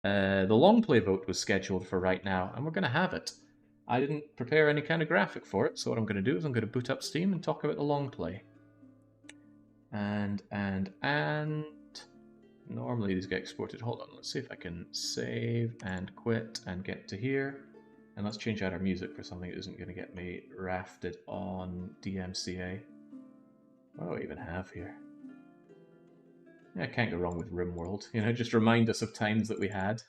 The Longplay vote was scheduled for right now, and we're going to have it. I didn't prepare any kind of graphic for it, so what I'm going to do is I'm going to boot up Steam and talk about the Longplay. And normally these get exported. Hold on, let's see if I can save and quit and get to here. And let's change out our music for something that isn't going to get me rafted on DMCA. What do I even have here? Yeah, I can't go wrong with RimWorld. You know, just remind us of times that we had.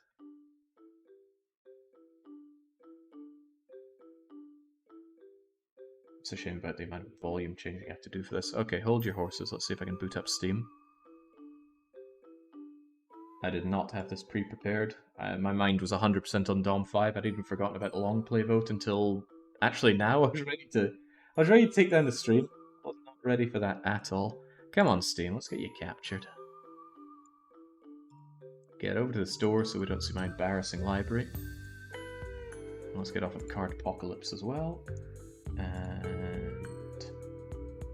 It's a shame about the amount of volume changing I have to do for this. Okay, hold your horses. Let's see if I can boot up Steam. I did not have this pre-prepared. My mind was 100% on Dom 5. I'd even forgotten about the Longplay vote until... Actually, now I was ready to take down the stream. I was not ready for that at all. Come on, Steam, let's get you captured. Get over to the store so we don't see my embarrassing library. Let's get off of Card Apocalypse as well. And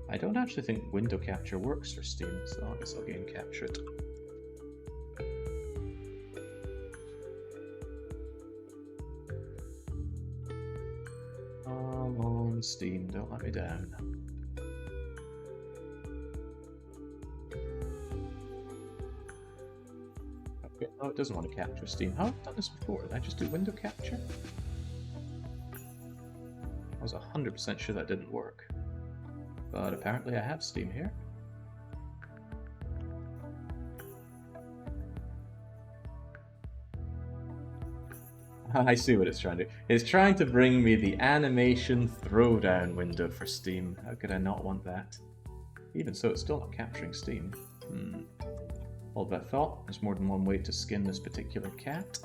I don't actually think window capture works for Steam, so I guess I'll game capture it. Come on, Steam, don't let me down. Okay, oh, it doesn't want to capture Steam. How have I done this before? Did I just do window capture? I was 100% sure that didn't work. But apparently I have Steam here. I see what it's trying to do. It's trying to bring me the animation throwdown window for Steam. How could I not want that? Even so, it's still not capturing Steam. Hold that thought. There's more than one way to skin this particular cat.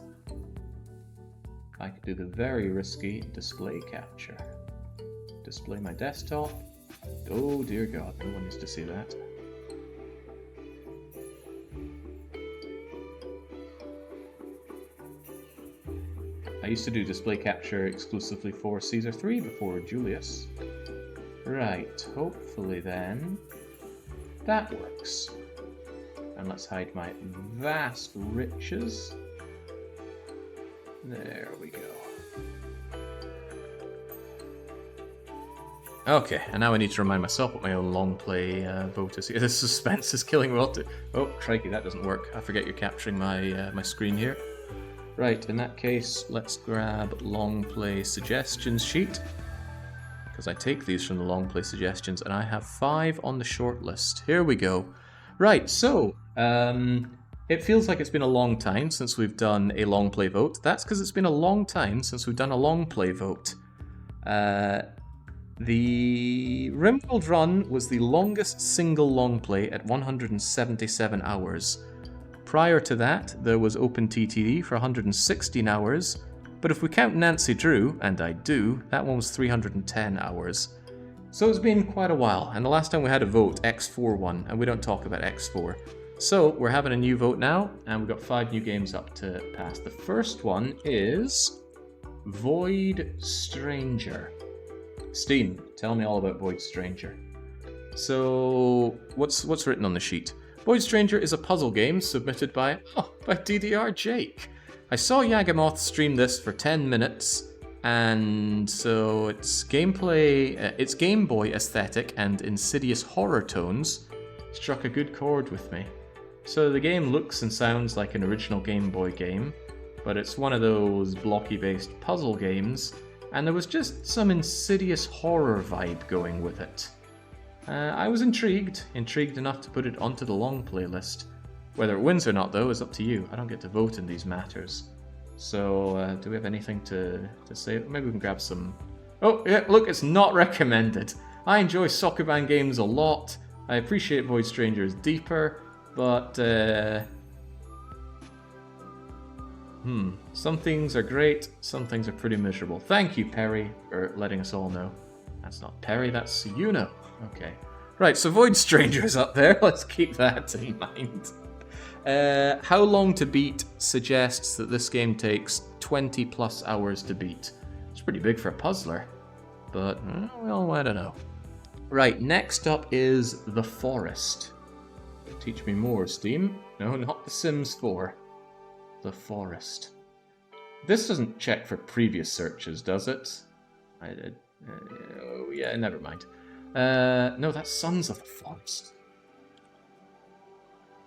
I could do the very risky display capture. Display my desktop. Oh dear God, no one needs to see that. I used to do display capture exclusively for Caesar 3 before Julius. Right, hopefully then that works. And let's hide my vast riches. There we go. Okay, and now I need to remind myself what my own Longplay vote is. The suspense is killing me. Oh, crikey, that doesn't work. I forget you're capturing my screen here. Right, in that case, let's grab Longplay suggestions sheet. Because I take these from the Longplay suggestions, and I have 5 on the short list. Here we go. Right, so, it feels like it's been a long time since we've done a Longplay vote. That's because it's been a long time since we've done a Longplay vote. The RimWorld run was the longest single Longplay at 177 hours. Prior to that, there was OpenTTD for 116 hours, but if we count Nancy Drew, and I do, that one was 310 hours. So it's been quite a while, and the last time we had a vote, X4 won, and we don't talk about X4. So we're having a new vote now, and we've got 5 new games up to pass. The first one is Void Stranger. Steam, tell me all about Void Stranger. So, what's written on the sheet? Void Stranger is a puzzle game submitted by DDR Jake. I saw Yagamoth stream this for 10 minutes, and so its gameplay, its Game Boy aesthetic and insidious horror tones struck a good chord with me. So the game looks and sounds like an original Game Boy game, but it's one of those blocky-based puzzle games, and there was just some insidious horror vibe going with it. I was intrigued enough to put it onto the Longplay list. Whether it wins or not, though, is up to you. I don't get to vote in these matters. So, do we have anything to say? Maybe we can grab some... Oh, yeah, look, it's not recommended. I enjoy Sokoban games a lot. I appreciate Void Stranger is deeper, but... Some things are great, some things are pretty miserable. Thank you, Perry, for letting us all know. That's not Perry, that's Yuno. Okay. Right, so Void Stranger is up there. Let's keep that in mind. How long to beat suggests that this game takes 20 plus hours to beat. It's pretty big for a puzzler, but, well, I don't know. Right, next up is The Forest. Teach me more, Steam. No, not The Sims 4. The forest. This doesn't check for previous searches, does it? Oh, yeah, never mind. No, that's Sons of the Forest.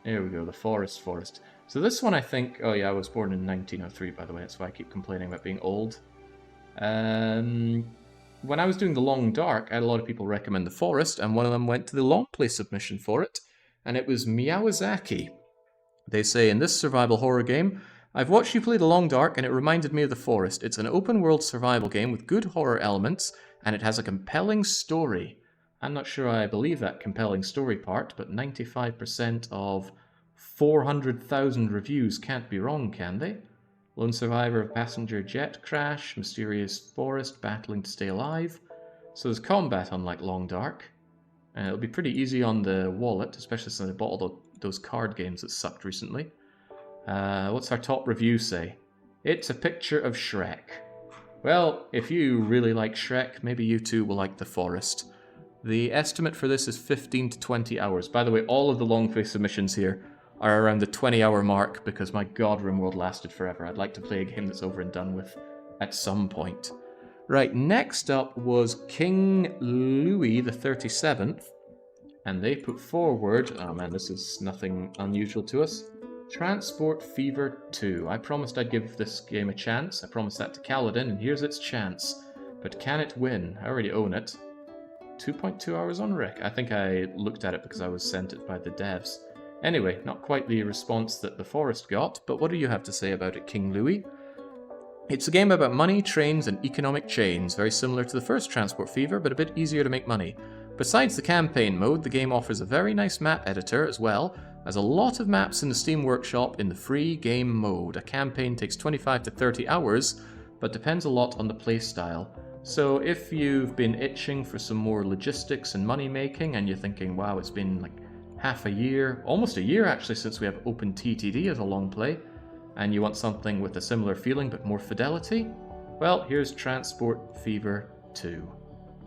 There we go, the forest. So this one, I think... Oh, yeah, I was born in 1903, by the way. That's why I keep complaining about being old. When I was doing the Long Dark, I had a lot of people recommend the forest, and one of them went to the Longplay submission for it, and it was Miyazaki. They say, in this survival horror game, I've watched you play the Long Dark, and it reminded me of the forest. It's an open-world survival game with good horror elements, and it has a compelling story. I'm not sure I believe that compelling story part, but 95% of 400,000 reviews can't be wrong, can they? Lone survivor of passenger jet crash, mysterious forest, battling to stay alive. So there's combat, unlike Long Dark. And it'll be pretty easy on the wallet, especially since I bought all those card games that sucked recently. What's our top review say? It's a picture of Shrek. Well, if you really like Shrek, maybe you too will like The Forest. The estimate for this is 15 to 20 hours. By the way, all of the Longplay submissions here are around the 20-hour mark because, my god, RimWorld lasted forever. I'd like to play a game that's over and done with at some point. Right, next up was King Louis the 37th, and they put forward, oh man, this is nothing unusual to us, Transport Fever 2. I promised I'd give this game a chance. I promised that to Kaladin, and here's its chance. But can it win? I already own it. 2.2 hours on Rick. I think I looked at it because I was sent it by the devs. Anyway, not quite the response that The Forest got, but what do you have to say about it, King Louis? It's a game about money, trains, and economic chains, very similar to the first Transport Fever, but a bit easier to make money. Besides the campaign mode, the game offers a very nice map editor as well, as a lot of maps in the Steam Workshop in the free game mode. A campaign takes 25 to 30 hours, but depends a lot on the playstyle. So if you've been itching for some more logistics and money making, and you're thinking, wow, it's been like half a year, almost a year actually, since we have Open TTD as a long play, and you want something with a similar feeling but more fidelity, well, here's Transport Fever 2.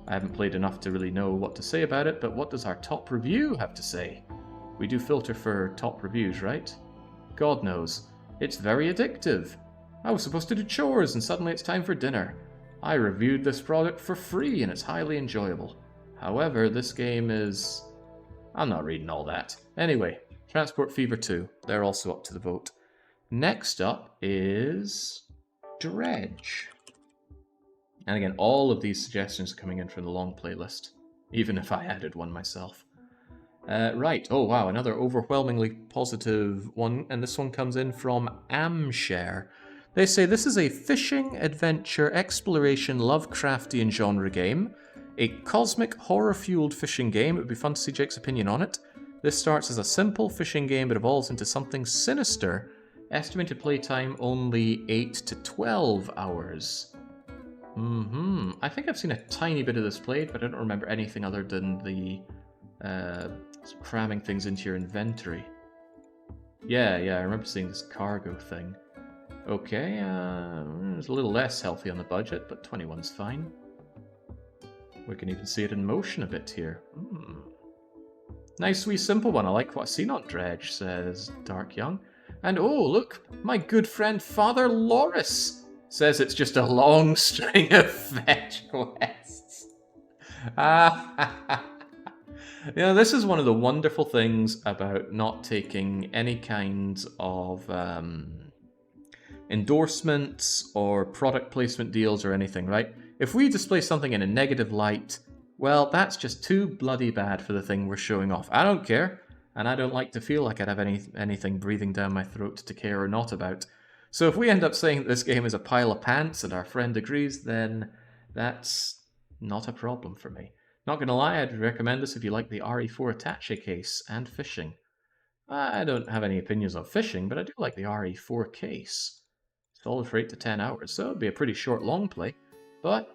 I haven't played enough to really know what to say about it, but what does our top review have to say? We do filter for top reviews, right? God knows. It's very addictive. I was supposed to do chores and suddenly it's time for dinner. I reviewed this product for free and it's highly enjoyable. However, this game is... I'm not reading all that. Anyway, Transport Fever 2. They're also up to the vote. Next up is Dredge. And again, all of these suggestions are coming in from the long playlist, even if I added one myself. Right, oh wow, another overwhelmingly positive one, and this one comes in from Amshare. They say this is a fishing, adventure, exploration, Lovecraftian genre game, a cosmic, horror-fueled fishing game. It would be fun to see Jake's opinion on it. This starts as a simple fishing game but evolves into something sinister. Estimated playtime only 8 to 12 hours. I think I've seen a tiny bit of this played, but I don't remember anything other than the cramming things into your inventory. Yeah, I remember seeing this cargo thing. Okay, it's a little less healthy on the budget, but 21's fine. We can even see it in motion a bit here. Nice wee simple one. I like what I've seen on Dredge, says Dark Young. And oh, look, my good friend Father Loris says it's just a long string of fetch quests. You know, this is one of the wonderful things about not taking any kind of endorsements or product placement deals or anything, right? If we display something in a negative light, well, that's just too bloody bad for the thing we're showing off. I don't care, and I don't like to feel like I'd have anything breathing down my throat to care or not about. So if we end up saying that this game is a pile of pants and our friend agrees, then that's not a problem for me. Not gonna lie, I'd recommend this if you like the RE4 attaché case and fishing. I don't have any opinions on fishing, but I do like the RE4 case. Solid for 8 to 10 hours, so it'd be a pretty short long play, but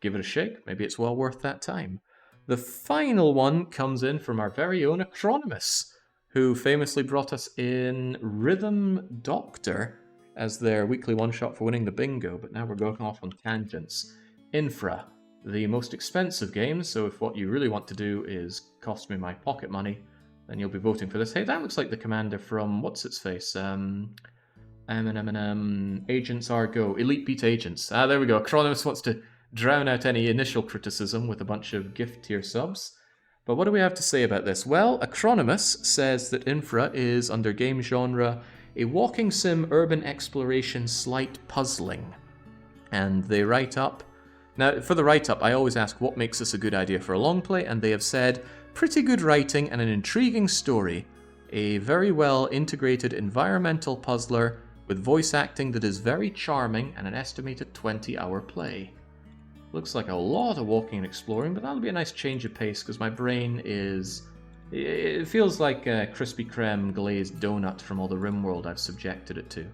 give it a shake, maybe it's well worth that time. The final one comes in from our very own Acronymus, who famously brought us in Rhythm Doctor as their weekly one-shot for winning the bingo, but now we're going off on tangents. Infra, the most expensive game, so if what you really want to do is cost me my pocket money, then you'll be voting for this. Hey, that looks like the commander from what's-its-face, Agents are go. Elite beat agents. Ah, there we go. Acronymus wants to drown out any initial criticism with a bunch of gift tier subs. But what do we have to say about this? Well, Acronymus says that Infra is, under game genre, a walking sim urban exploration slight puzzling. And they write up... Now, for the write-up, I always ask what makes this a good idea for a long play, and they have said, pretty good writing and an intriguing story. A very well integrated environmental puzzler with voice acting that is very charming and an estimated 20-hour play. Looks like a lot of walking and exploring, but that'll be a nice change of pace because my brain is... It feels like a Krispy Kreme glazed donut from all the RimWorld I've subjected it to.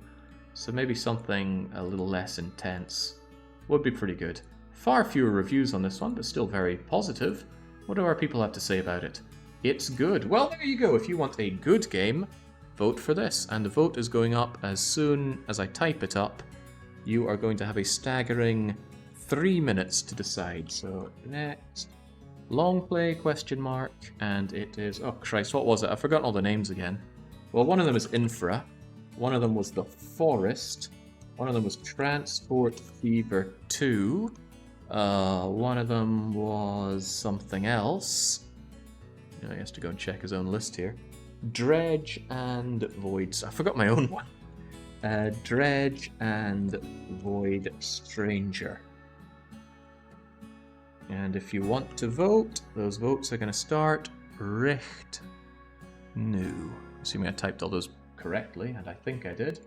So maybe something a little less intense would be pretty good. Far fewer reviews on this one, but still very positive. What do our people have to say about it? It's good. Well, there you go. If you want a good game, vote for this. And the vote is going up as soon as I type it up. You are going to have a staggering 3 minutes to decide. So next, Longplay question mark, and it is, oh Christ, what was it? I've forgotten all the names again. Well, one of them is Infra, one of them was The Forest, one of them was Transport Fever 2, one of them was something else. You know, he has to go and check his own list here. Dredge and Void, I forgot my own one. Dredge and Void Stranger. And if you want to vote, those votes are going to start Richt New. Assuming I typed all those correctly, and I think I did.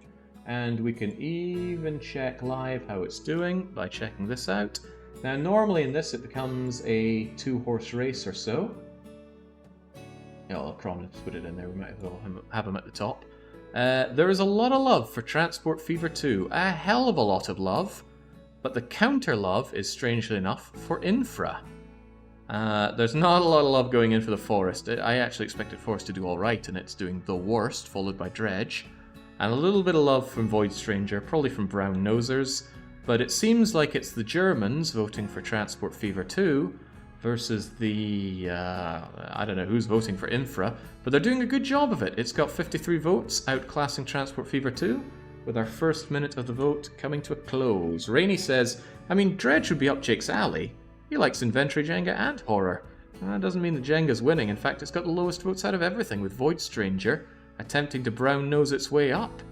And we can even check live how it's doing by checking this out. Now, normally in this, it becomes a 2-horse race or so. Yeah, I'll just put it in there. We might as well have him at the top. There is a lot of love for Transport Fever 2. A hell of a lot of love. But the counter love is, strangely enough, for Infra. There's not a lot of love going in for The Forest. I actually expected Forest to do alright, and it's doing the worst, followed by Dredge. And a little bit of love from Void Stranger, probably from Brown Nosers. But it seems like it's the Germans voting for Transport Fever 2 versus the... I don't know who's voting for Infra, but they're doing a good job of it. It's got 53 votes, outclassing Transport Fever 2. With our first minute of the vote coming to a close. Rainey says, I mean, Dredge would be up Jake's alley. He likes inventory Jenga and horror. That doesn't mean that Jenga's winning. In fact, it's got the lowest votes out of everything, with Void Stranger attempting to brown nose its way up.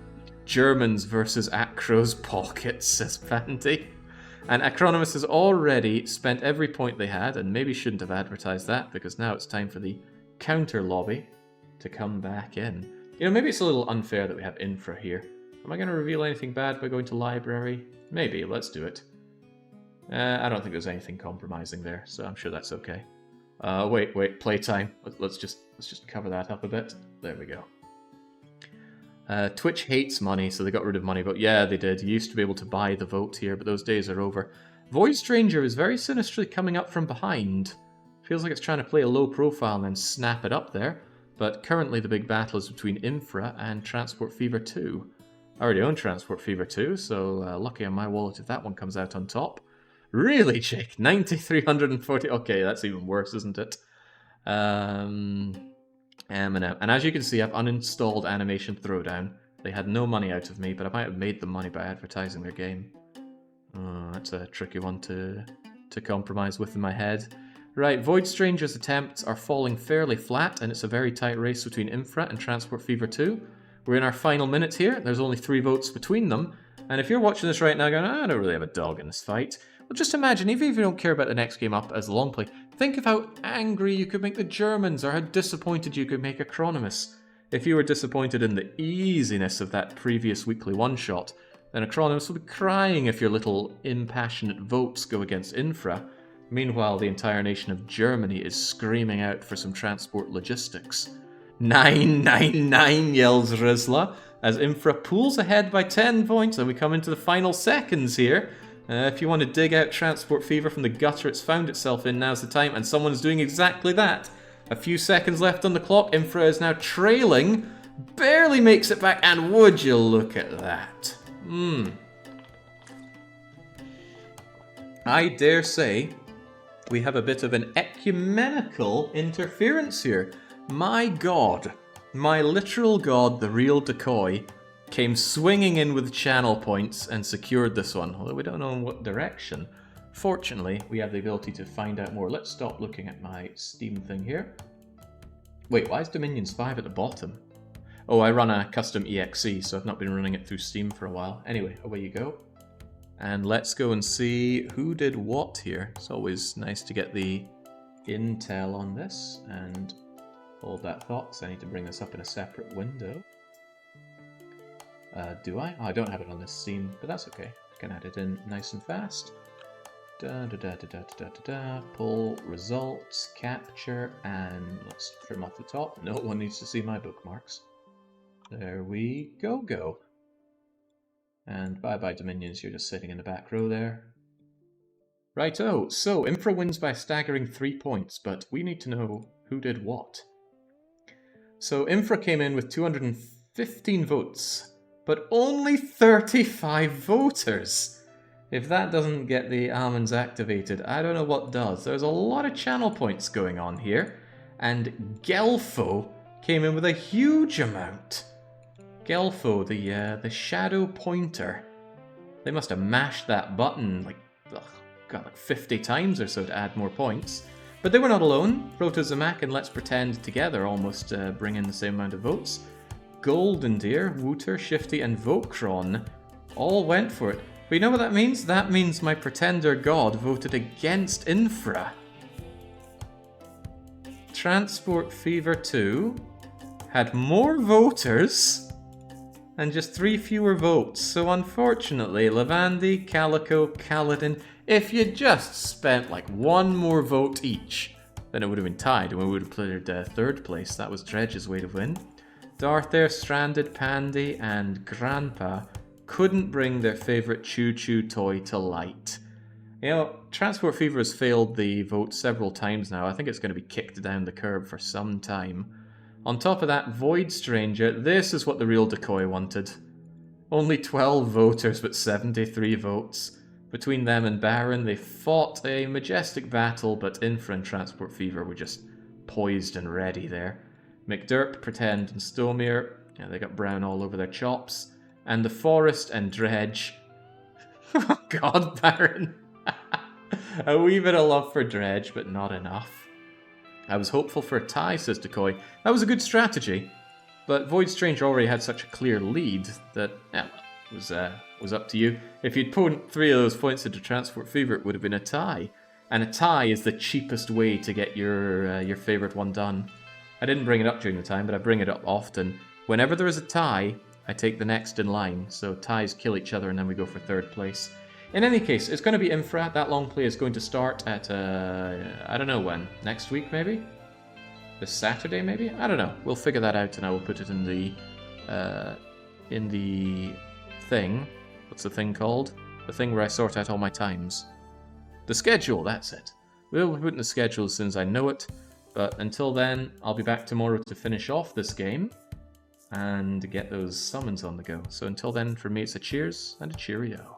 Germans versus Acro's pockets, says Pandy. And Acronymus has already spent every point they had, and maybe shouldn't have advertised that, because now it's time for the counter lobby to come back in. You know, maybe it's a little unfair that we have Infra here. Am I going to reveal anything bad by going to library? Maybe, let's do it. I don't think there's anything compromising there, so I'm sure that's okay. Wait, playtime. Let's just cover that up a bit. There we go. Twitch hates money, so they got rid of money vote. Yeah, they did. You used to be able to buy the vote here, but those days are over. Void Stranger is very sinisterly coming up from behind. Feels like it's trying to play a low profile and then snap it up there. But currently the big battle is between Infra and Transport Fever 2. I already own Transport Fever 2, so lucky on my wallet if that one comes out on top. Really, Jake? 9,340... Okay, that's even worse, isn't it? And as you can see, I've uninstalled Animation Throwdown. They had no money out of me, but I might have made them money by advertising their game. Oh, that's a tricky one to compromise with in my head. Right, Void Stranger's attempts are falling fairly flat, and it's a very tight race between Infra and Transport Fever 2. We're in our final minutes here. There's only 3 votes between them. And if you're watching this right now going, I don't really have a dog in this fight, well, just imagine, even if you don't care about the next game up as the long play, think of how angry you could make the Germans or how disappointed you could make Acronymus. If you were disappointed in the easiness of that previous weekly one-shot, then Acronymus would be crying if your little impassionate votes go against Infra. Meanwhile, the entire nation of Germany is screaming out for some transport logistics. 999, yells Rizla, as Infra pulls ahead by 10 points, and we come into the final seconds here. If you want to dig out Transport Fever from the gutter it's found itself in, now's the time, and someone's doing exactly that. A few seconds left on the clock, Infra is now trailing, barely makes it back, and would you look at that. I dare say we have a bit of an ecumenical interference here. My god, my literal god, the real decoy, came swinging in with channel points and secured this one, although we don't know in what direction. Fortunately, we have the ability to find out more. Let's stop looking at my Steam thing here. Wait, why is Dominions 5 at the bottom? Oh, I run a custom EXE, so I've not been running it through Steam for a while. Anyway, away you go. And let's go and see who did what here. It's always nice to get the intel on this, and hold that thought, because I need to bring this up in a separate window. Do I? Oh, I don't have it on this Steam, but that's okay. I can add it in nice and fast. Pull results, capture, and let's trim off the top. No one needs to see my bookmarks. There we go. And bye-bye Dominions, you're just sitting in the back row there. Righto, so Infra wins by a staggering 3 points, but we need to know who did what. So Infra came in with 215 votes, but only 35 voters. If that doesn't get the almonds activated, I don't know what does. There's a lot of channel points going on here, and Gelfo came in with a huge amount. Gelfo, the shadow pointer. They must have mashed that button like 50 times or so to add more points. But they were not alone. Protozomac and Let's Pretend together almost bring in the same amount of votes. Golden Deer, Wooter, Shifty, and Vokron all went for it. But you know what that means? That means my Pretender God voted against Infra. Transport Fever 2 had more voters and just 3 fewer votes. So unfortunately, Lavandi, Calico, Kaladin, if you just spent like 1 more vote each, then it would have been tied and we would have cleared 3rd place. That was Dredge's way to win. Darthair, Stranded, Pandy, and Grandpa couldn't bring their favourite choo-choo toy to light. You know, Transport Fever has failed the vote several times now. I think it's going to be kicked down the curb for some time. On top of that, Void Stranger, this is what the real decoy wanted. Only 12 voters, but 73 votes. Between them and Baron, they fought a majestic battle, but Infra and Transport Fever were just poised and ready there. McDurp, Pretend, and Stomir, yeah, they got brown all over their chops. And the Forest and Dredge. Oh god, Baron. A wee bit of love for Dredge, but not enough. I was hopeful for a tie, says Decoy. That was a good strategy. But Void Stranger already had such a clear lead that, yeah, was up to you. If you'd put 3 of those points into Transport Fever, it would have been a tie. And a tie is the cheapest way to get your favourite one done. I didn't bring it up during the time, but I bring it up often. Whenever there is a tie, I take the next in line, so ties kill each other and then we go for 3rd place. In any case, it's going to be Infra. That long play is going to start at, I don't know when. Next week, maybe? This Saturday, maybe? I don't know. We'll figure that out and I will put it in the thing. What's the thing called? The thing where I sort out all my times. The schedule, that's it. We'll put in the schedule as soon as I know it. But until then, I'll be back tomorrow to finish off this game and get those summons on the go. So until then, for me, it's a cheers and a cheerio.